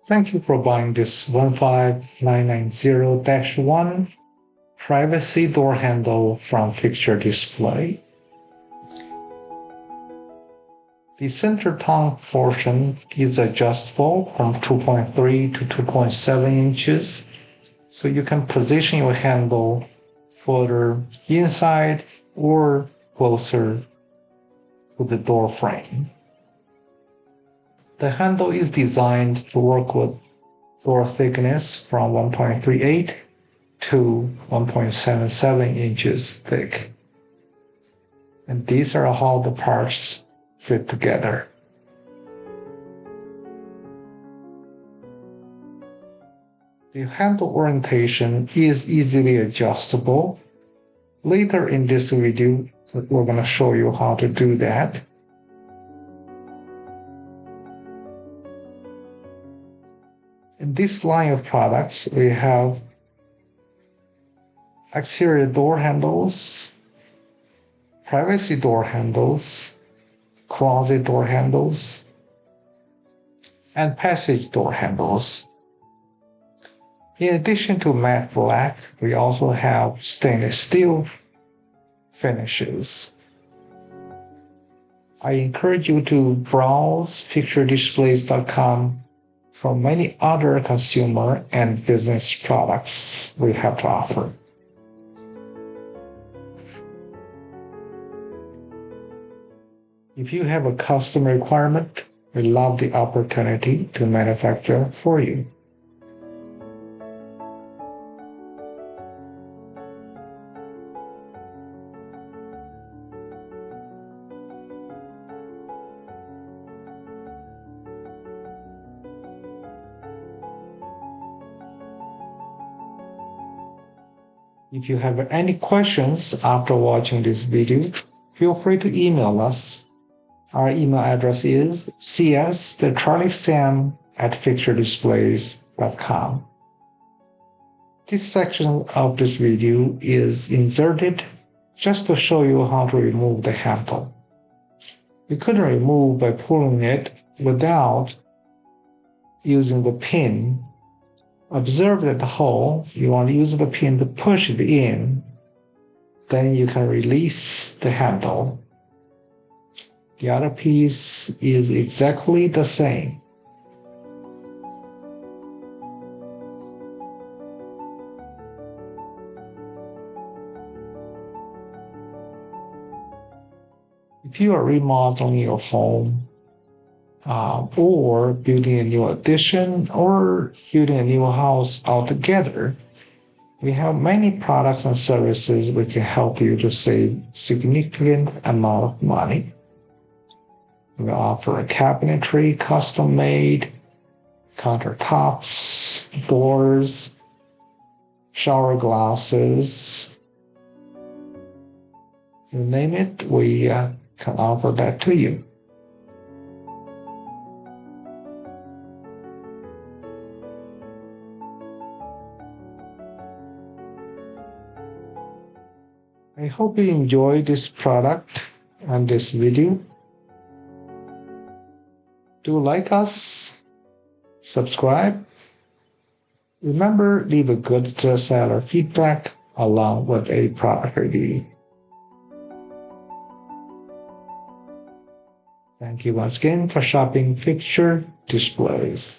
Thank you for buying this 15990-1 privacy door handle from Fixture Display. The center tongue portion is adjustable from 2.3 to 2.7 inches, so you can position your handle further inside or closer to the door frame. The handle is designed to work with door thickness from 1.38 to 1.77 inches thick. And these are how the parts fit together. The handle orientation is easily adjustable. Later in this video, we're going to show you how to do that. In this line of products, we have exterior door handles, privacy door handles, closet door handles, and passage door handles. In addition to matte black, we also have stainless steel finishes. I encourage you to browse fixturedisplays.com for many other consumer and business products we have to offer. If you have a custom requirement, we love the opportunity to manufacture for you. If you have any questions after watching this video, feel free to email us. Our email address is cs@fixturedisplays.com. This section of this video is inserted just to show you how to remove the handle. You couldn't remove by pulling it without using the pin. Observe that the hole, you want to use the pin to push it in, then you can release the handle. The other piece is exactly the same. If you are remodeling your home, or building a new addition, or building a new house altogether, we have many products and services which can help you to save significant amount of money. We offer a cabinetry, custom-made, countertops, doors, shower glasses. You name it, we can offer that to you. I hope you enjoyed this product and this video. Do like us, subscribe. Remember, leave a good seller feedback along with a product review. Thank you once again for shopping Fixture Displays.